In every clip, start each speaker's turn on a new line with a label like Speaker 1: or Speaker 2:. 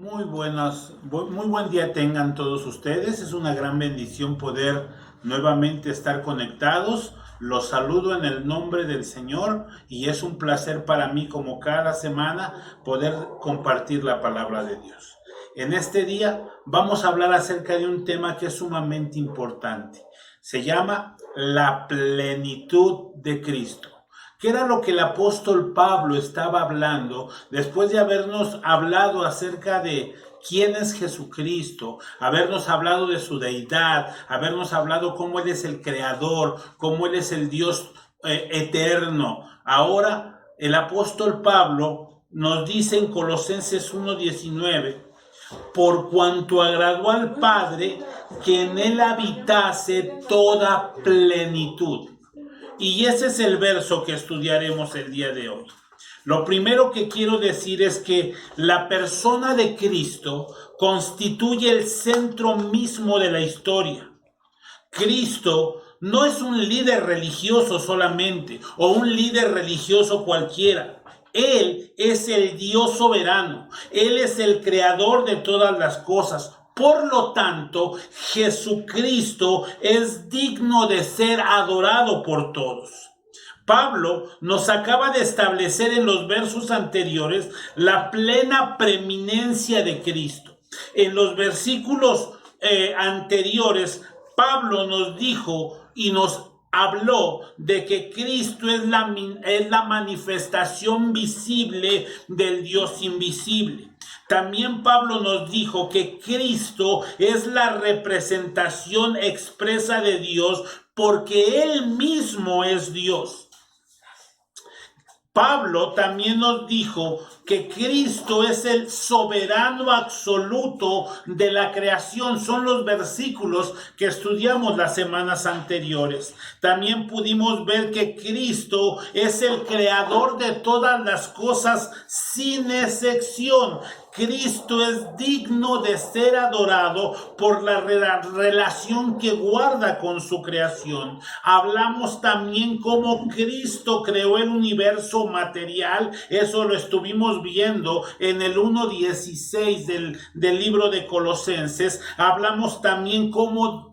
Speaker 1: Muy buen día tengan todos ustedes. Es una gran bendición poder nuevamente estar conectados. Los saludo en el nombre del Señor y es un placer para mí, como cada semana, poder compartir la palabra de Dios. En este día vamos a hablar acerca de un tema que es sumamente importante. Se llama la plenitud de Cristo. ¿Qué era lo que el apóstol Pablo estaba hablando después de habernos hablado acerca de quién es Jesucristo, habernos hablado de su deidad, habernos hablado cómo Él es el creador, cómo Él es el Dios eterno? Ahora el apóstol Pablo nos dice en Colosenses 1:19, por cuanto agradó al Padre que en Él habitase toda plenitud. Y ese es el verso que estudiaremos el día de hoy. Lo primero que quiero decir es que la persona de Cristo constituye el centro mismo de la historia. Cristo no es un líder religioso solamente o un líder religioso cualquiera. Él es el Dios soberano. Él es el creador de todas las cosas. Por lo tanto, Jesucristo es digno de ser adorado por todos. Pablo nos acaba de establecer en los versos anteriores la plena preeminencia de Cristo. En los versículos anteriores, Pablo nos dijo y nos habló de que Cristo es la manifestación visible del Dios invisible. También Pablo nos dijo que Cristo es la representación expresa de Dios porque Él mismo es Dios. Pablo también nos dijo que Cristo es el soberano absoluto de la creación. Son los versículos que estudiamos las semanas anteriores. También pudimos ver que Cristo es el creador de todas las cosas sin excepción. Cristo es digno de ser adorado por la relación que guarda con su creación. Hablamos también cómo Cristo creó el universo material. Eso lo estuvimos viendo en el 1:16 del libro de Colosenses. Hablamos también cómo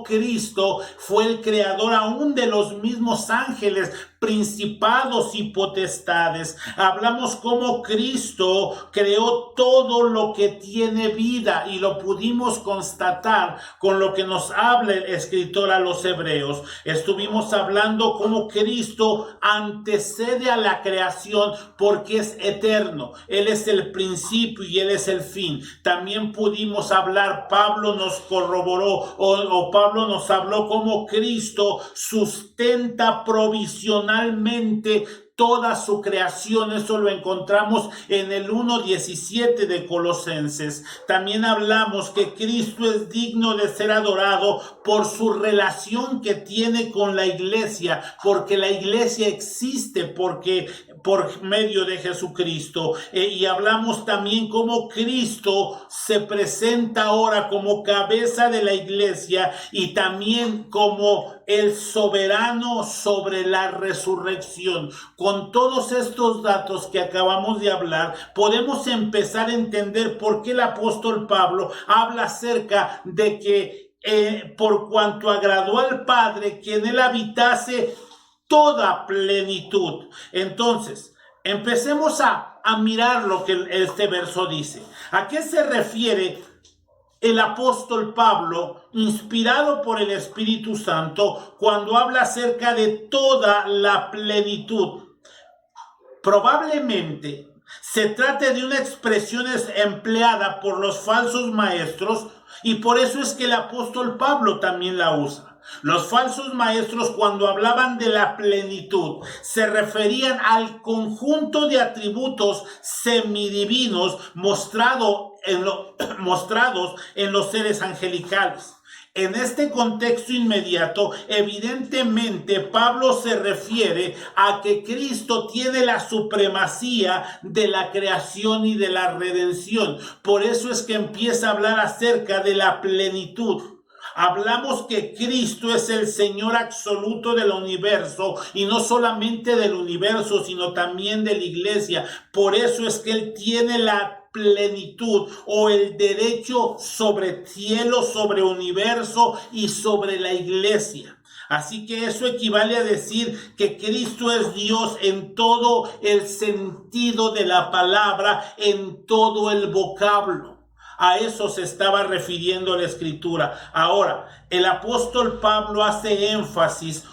Speaker 1: Cristo fue el creador aún de los mismos ángeles, principados y potestades. Hablamos cómo Cristo creó todo lo que tiene vida y lo pudimos constatar con lo que nos habla el escritor a los Hebreos. Estuvimos hablando cómo Cristo antecede a la creación porque es eterno. Él es el principio y Él es el fin. También pudimos hablar, Pablo nos corroboró o Pablo nos habló cómo Cristo sustenta provisionalmente toda su creación. Eso lo encontramos en el 1:17 de Colosenses. También hablamos que Cristo es digno de ser adorado por su relación que tiene con la iglesia, porque la iglesia existe por medio de Jesucristo. Y hablamos también cómo Cristo se presenta ahora como cabeza de la iglesia y también como el soberano sobre la resurrección. Con todos estos datos que acabamos de hablar, podemos empezar a entender por qué el apóstol Pablo habla acerca de que por cuanto agradó al Padre que en él habitase toda plenitud. Entonces, empecemos a mirar lo que este verso dice. ¿A qué se refiere el apóstol Pablo, inspirado por el Espíritu Santo, cuando habla acerca de toda la plenitud? Probablemente se trate de una expresión empleada por los falsos maestros y por eso es que el apóstol Pablo también la usa. Los falsos maestros, cuando hablaban de la plenitud, se referían al conjunto de atributos semidivinos mostrados en los seres angelicales. En este contexto inmediato, evidentemente, Pablo se refiere a que Cristo tiene la supremacía de la creación y de la redención. Por eso es que empieza a hablar acerca de la plenitud. Hablamos que Cristo es el Señor absoluto del universo y no solamente del universo, sino también de la iglesia. Por eso es que Él tiene la plenitud o el derecho sobre cielo, sobre universo y sobre la iglesia. Así que eso equivale a decir que Cristo es Dios en todo el sentido de la palabra, en todo el vocablo. A eso se estaba refiriendo la Escritura. Ahora, el apóstol Pablo hace énfasis,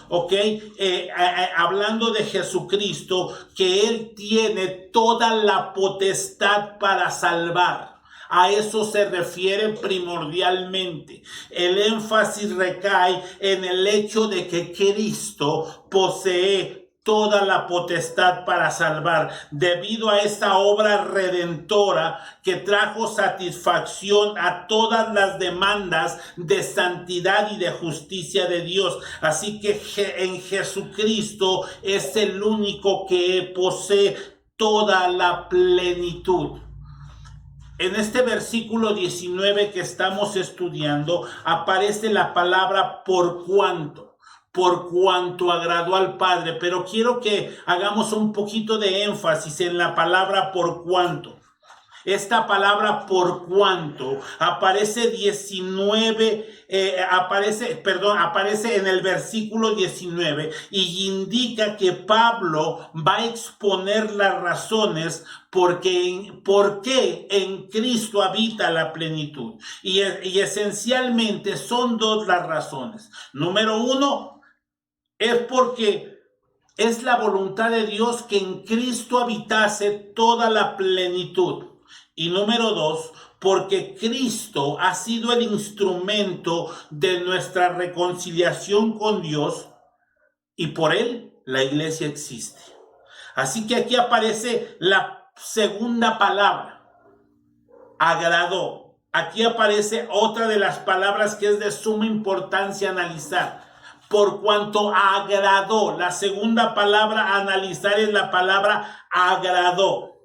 Speaker 1: hablando de Jesucristo, que Él tiene toda la potestad para salvar. A eso se refiere primordialmente. El énfasis recae en el hecho de que Cristo posee toda la potestad para salvar, debido a esta obra redentora que trajo satisfacción a todas las demandas de santidad y de justicia de Dios. Así que en Jesucristo es el único que posee toda la plenitud. En este versículo 19 que estamos estudiando aparece la palabra por cuanto agradó al Padre, pero quiero que hagamos un poquito de énfasis en la palabra por cuanto. Esta palabra por cuanto aparece aparece en el versículo 19 y indica que Pablo va a exponer las razones por qué en Cristo habita la plenitud. Y esencialmente son dos las razones. Número uno, es porque es la voluntad de Dios que en Cristo habitase toda la plenitud. Y número dos, porque Cristo ha sido el instrumento de nuestra reconciliación con Dios y por Él la iglesia existe. Así que aquí aparece la segunda palabra, agradó. Aquí aparece otra de las palabras que es de suma importancia analizar. Por cuanto agradó, la segunda palabra a analizar es la palabra agradó.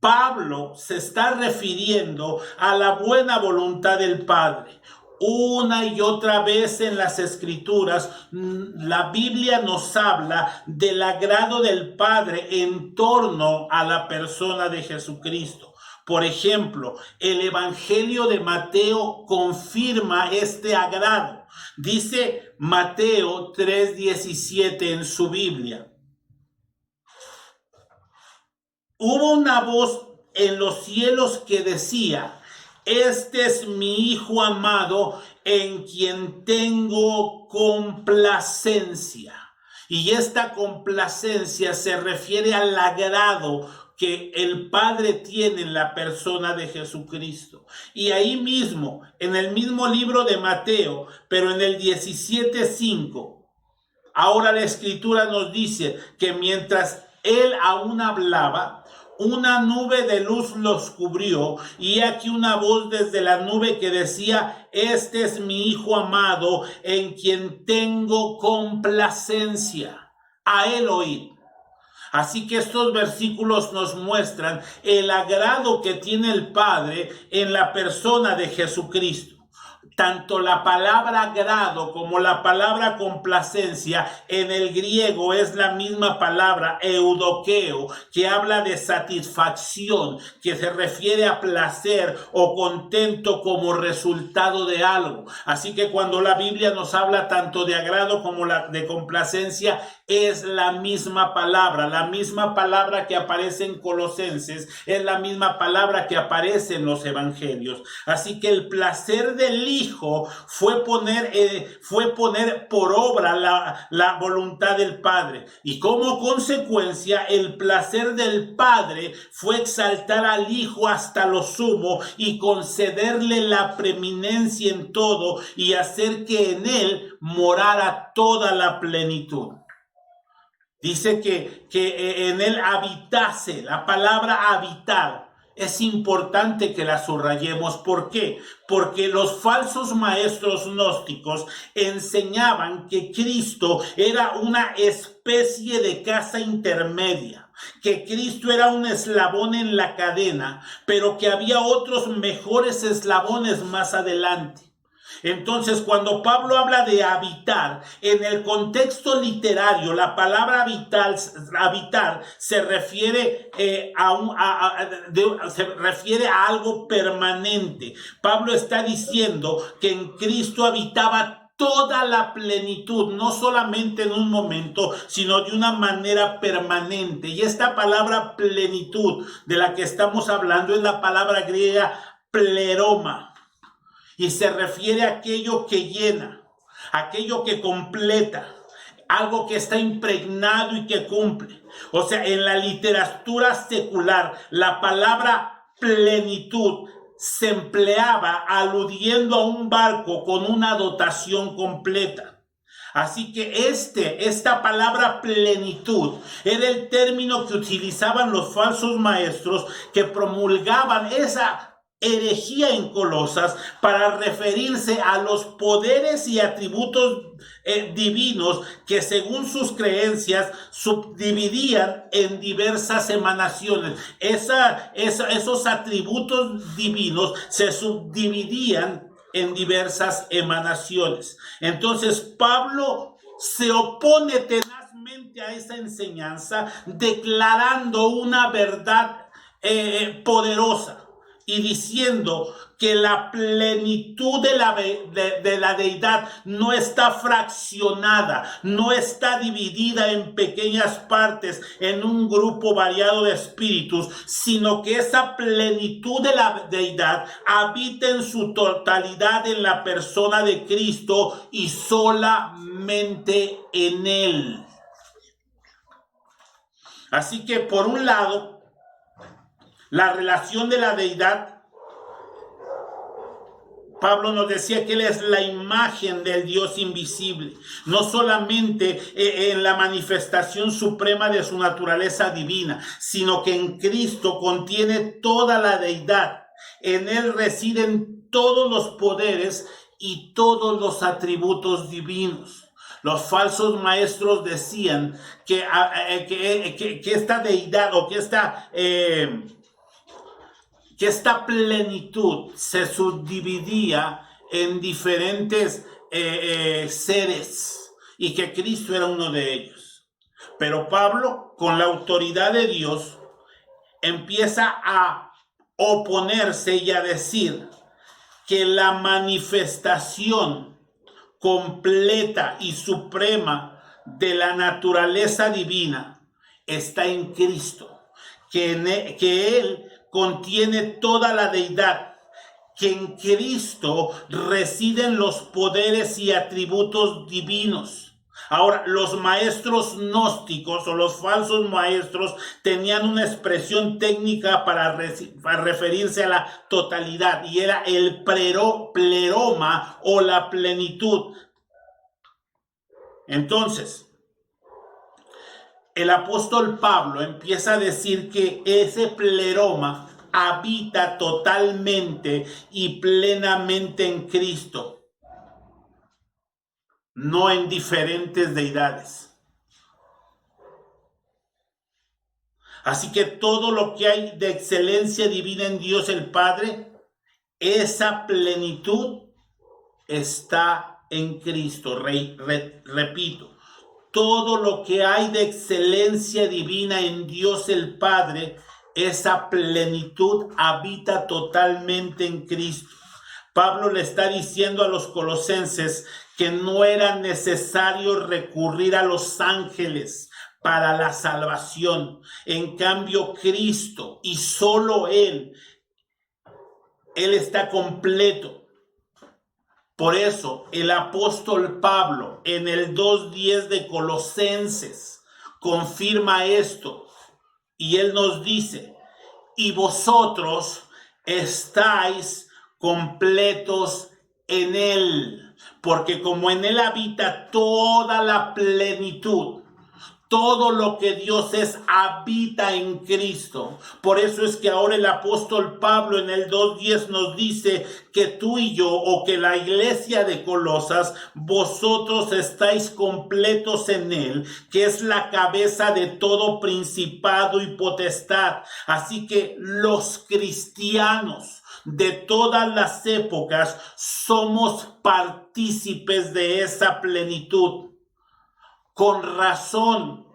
Speaker 1: Pablo se está refiriendo a la buena voluntad del Padre. Una y otra vez en las Escrituras, la Biblia nos habla del agrado del Padre en torno a la persona de Jesucristo. Por ejemplo, el Evangelio de Mateo confirma este agrado. Dice Mateo 3:17 en su Biblia. Hubo una voz en los cielos que decía: este es mi Hijo amado en quien tengo complacencia. Y esta complacencia se refiere al agrado que el Padre tiene en la persona de Jesucristo. Y ahí mismo, en el mismo libro de Mateo, pero en el 17:5, ahora la Escritura nos dice que mientras él aún hablaba, una nube de luz los cubrió, y aquí una voz desde la nube que decía: este es mi Hijo amado en quien tengo complacencia. A él oíd. Así que estos versículos nos muestran el agrado que tiene el Padre en la persona de Jesucristo. Tanto la palabra agrado como la palabra complacencia en el griego es la misma palabra eudokeo, que habla de satisfacción, que se refiere a placer o contento como resultado de algo. Así que cuando la Biblia nos habla tanto de agrado como de complacencia, es la misma palabra que aparece en Colosenses, es la misma palabra que aparece en los evangelios. Así que el placer del Hijo fue poner por obra la voluntad del Padre, y como consecuencia el placer del Padre fue exaltar al Hijo hasta lo sumo y concederle la preeminencia en todo y hacer que en él morara toda la plenitud. Dice que en él habitase. La palabra habitar es importante que la subrayemos. ¿Por qué? Porque los falsos maestros gnósticos enseñaban que Cristo era una especie de casa intermedia, que Cristo era un eslabón en la cadena, pero que había otros mejores eslabones más adelante. Entonces, cuando Pablo habla de habitar, en el contexto literario, la palabra habitar se refiere, se refiere a algo permanente. Pablo está diciendo que en Cristo habitaba toda la plenitud, no solamente en un momento, sino de una manera permanente. Y esta palabra plenitud de la que estamos hablando es la palabra griega pleroma. Y se refiere a aquello que llena, aquello que completa, algo que está impregnado y que cumple. O sea, en la literatura secular, la palabra plenitud se empleaba aludiendo a un barco con una dotación completa. Así que esta palabra plenitud era el término que utilizaban los falsos maestros que promulgaban esa herejía en Colosas para referirse a los poderes y atributos divinos que según sus creencias subdividían en diversas emanaciones. Esos atributos divinos se subdividían en diversas emanaciones. Entonces Pablo se opone tenazmente a esa enseñanza, declarando una verdad poderosa y diciendo que la plenitud de la deidad no está fraccionada, no está dividida en pequeñas partes en un grupo variado de espíritus, sino que esa plenitud de la deidad habita en su totalidad en la persona de Cristo y solamente en Él. Así que por un lado, la relación de la deidad, Pablo nos decía que Él es la imagen del Dios invisible, no solamente en la manifestación suprema de su naturaleza divina, sino que en Cristo contiene toda la deidad. En Él residen todos los poderes y todos los atributos divinos. Los falsos maestros decían que esta deidad o que esta plenitud se subdividía en diferentes seres y que Cristo era uno de ellos. Pero Pablo, con la autoridad de Dios, empieza a oponerse y a decir que la manifestación completa y suprema de la naturaleza divina está en Cristo, que Él contiene toda la deidad, que en Cristo residen los poderes y atributos divinos. Ahora, los maestros gnósticos o los falsos maestros tenían una expresión técnica para referirse a la totalidad y era el pleroma o la plenitud. Entonces, el apóstol Pablo empieza a decir que ese pleroma habita totalmente y plenamente en Cristo, no en diferentes deidades. Así que todo lo que hay de excelencia divina en Dios el Padre, esa plenitud está en Cristo. Repito. Todo lo que hay de excelencia divina en Dios el Padre, esa plenitud habita totalmente en Cristo. Pablo le está diciendo a los colosenses que no era necesario recurrir a los ángeles para la salvación. En cambio, Cristo y solo Él está completo. Por eso el apóstol Pablo en el 2:10 de Colosenses confirma esto y él nos dice: y vosotros estáis completos en Él, porque como en Él habita toda la plenitud, todo lo que Dios es habita en Cristo. Por eso es que ahora el apóstol Pablo en el 2:10 nos dice que tú y yo, o que la iglesia de Colosas, vosotros estáis completos en Él, que es la cabeza de todo principado y potestad. Así que los cristianos, de todas las épocas, somos partícipes de esa plenitud. Con razón,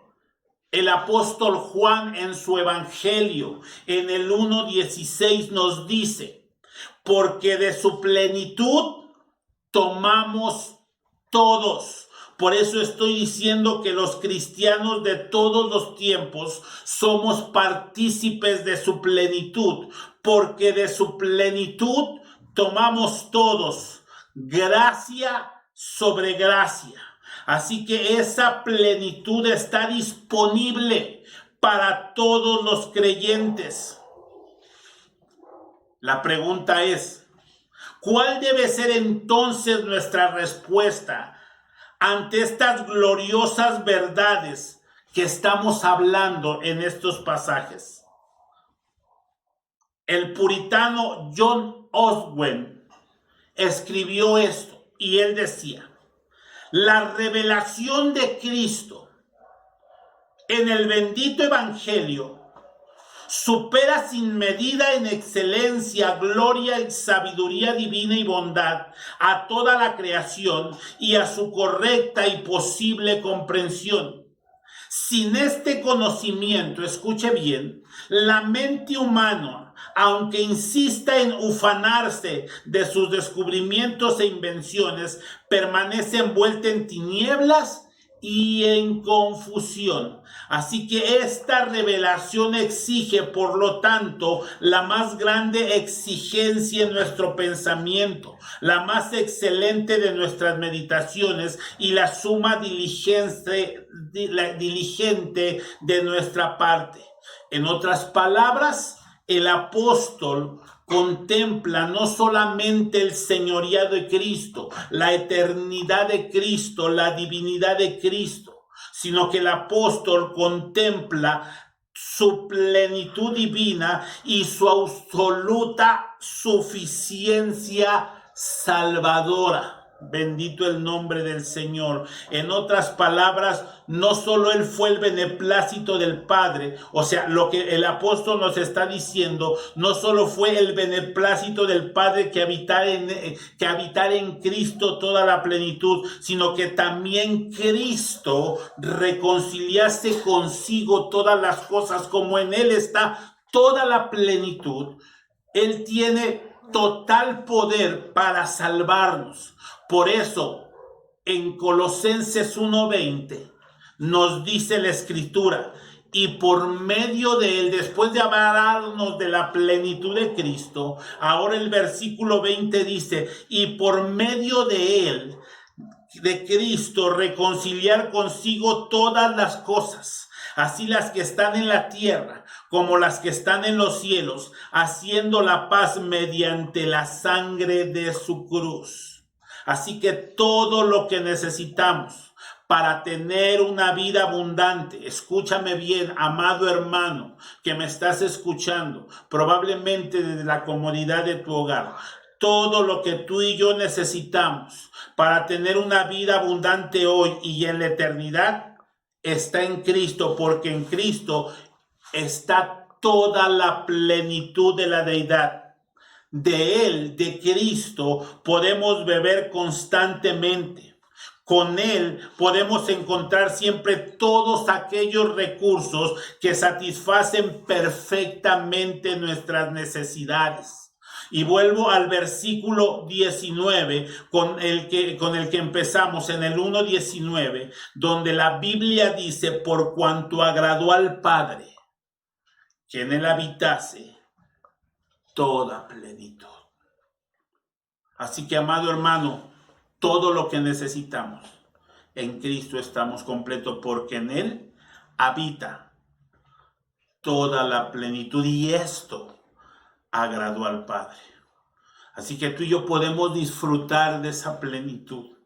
Speaker 1: el apóstol Juan en su evangelio, en el 1:16 nos dice, porque de su plenitud tomamos todos. Por eso estoy diciendo que los cristianos de todos los tiempos somos partícipes de su plenitud, porque de su plenitud tomamos todos, gracia sobre gracia. Así que esa plenitud está disponible para todos los creyentes. La pregunta es, ¿cuál debe ser entonces nuestra respuesta ante estas gloriosas verdades que estamos hablando en estos pasajes? El puritano John Oswald escribió esto y él decía, la revelación de Cristo en el bendito evangelio supera sin medida en excelencia, gloria y sabiduría divina y bondad a toda la creación y a su correcta y posible comprensión. Sin este conocimiento, escuche bien, la mente humana, aunque insista en ufanarse de sus descubrimientos e invenciones, permanece envuelta en tinieblas y en confusión. Así que esta revelación exige, por lo tanto, la más grande exigencia en nuestro pensamiento, la más excelente de nuestras meditaciones y la suma diligente de nuestra parte. En otras palabras, el apóstol contempla no solamente el señorío de Cristo, la eternidad de Cristo, la divinidad de Cristo, sino que el apóstol contempla su plenitud divina y su absoluta suficiencia salvadora. Bendito el nombre del Señor. En otras palabras, no solo Él fue el beneplácito del Padre, o sea, lo que el apóstol nos está diciendo, no solo fue el beneplácito del Padre que habitar en Cristo toda la plenitud, sino que también Cristo reconciliase consigo todas las cosas, como en Él está toda la plenitud. Él tiene total poder para salvarnos. Por eso, en Colosenses 1:20 nos dice la Escritura, y por medio de Él, después de hablarnos de la plenitud de Cristo, ahora el versículo 20 dice, y por medio de Él, de Cristo, reconciliar consigo todas las cosas, así las que están en la tierra como las que están en los cielos, haciendo la paz mediante la sangre de su cruz. Así que todo lo que necesitamos para tener una vida abundante, escúchame bien, amado hermano, que me estás escuchando, probablemente desde la comodidad de tu hogar, todo lo que tú y yo necesitamos para tener una vida abundante hoy y en la eternidad está en Cristo, porque en Cristo está toda la plenitud de la deidad. De Él, de Cristo, podemos beber constantemente. Con Él podemos encontrar siempre todos aquellos recursos que satisfacen perfectamente nuestras necesidades. Y vuelvo al versículo 19 con el que empezamos, en el 1:19, donde la Biblia dice, por cuanto agradó al Padre que en Él habitase toda plenitud. Así que, amado hermano, todo lo que necesitamos en Cristo estamos completos, porque en Él habita toda la plenitud, y esto agradó al Padre. Así que tú y yo podemos disfrutar de esa plenitud.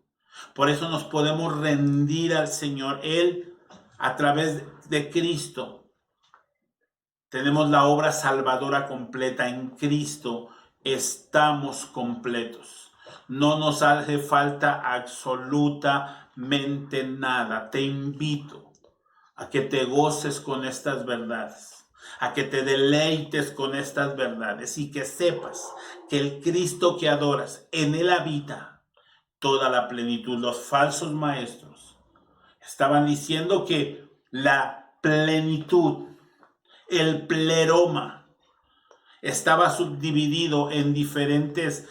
Speaker 1: Por eso nos podemos rendir al Señor. Él, a través de Cristo, tenemos la obra salvadora completa. En Cristo estamos completos. No nos hace falta absolutamente nada. Te invito a que te goces con estas verdades, a que te deleites con estas verdades y que sepas que el Cristo que adoras, en él habita toda la plenitud. Los falsos maestros estaban diciendo que la plenitud, el pleroma, estaba subdividido en diferentes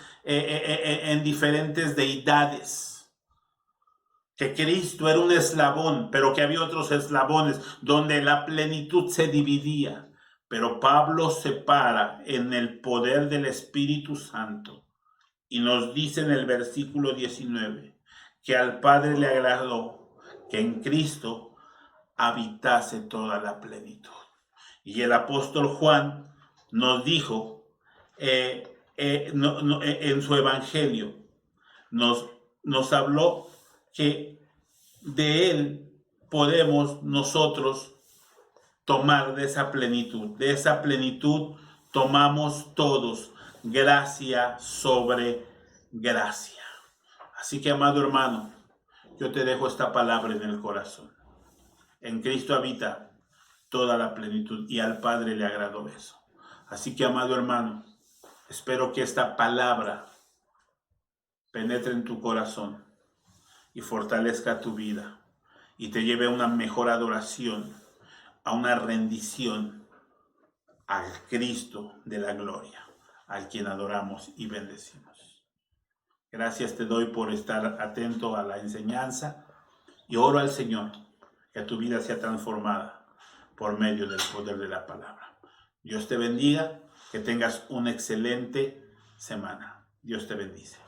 Speaker 1: deidades. Que Cristo era un eslabón, pero que había otros eslabones donde la plenitud se dividía. Pero Pablo se para en el poder del Espíritu Santo y nos dice en el versículo 19 que al Padre le agradó que en Cristo habitase toda la plenitud. Y el apóstol Juan nos dijo en su evangelio, nos habló que de él podemos nosotros tomar de esa plenitud tomamos todos gracia sobre gracia. Así que, amado hermano, yo te dejo esta palabra en el corazón. En Cristo habita toda la plenitud y al Padre le agradó eso. Así que, amado hermano, espero que esta palabra penetre en tu corazón y fortalezca tu vida y te lleve a una mejor adoración, a una rendición al Cristo de la gloria, al quien adoramos y bendecimos. Gracias te doy por estar atento a la enseñanza y oro al Señor que tu vida sea transformada por medio del poder de la palabra. Dios te bendiga, que tengas una excelente semana. Dios te bendice.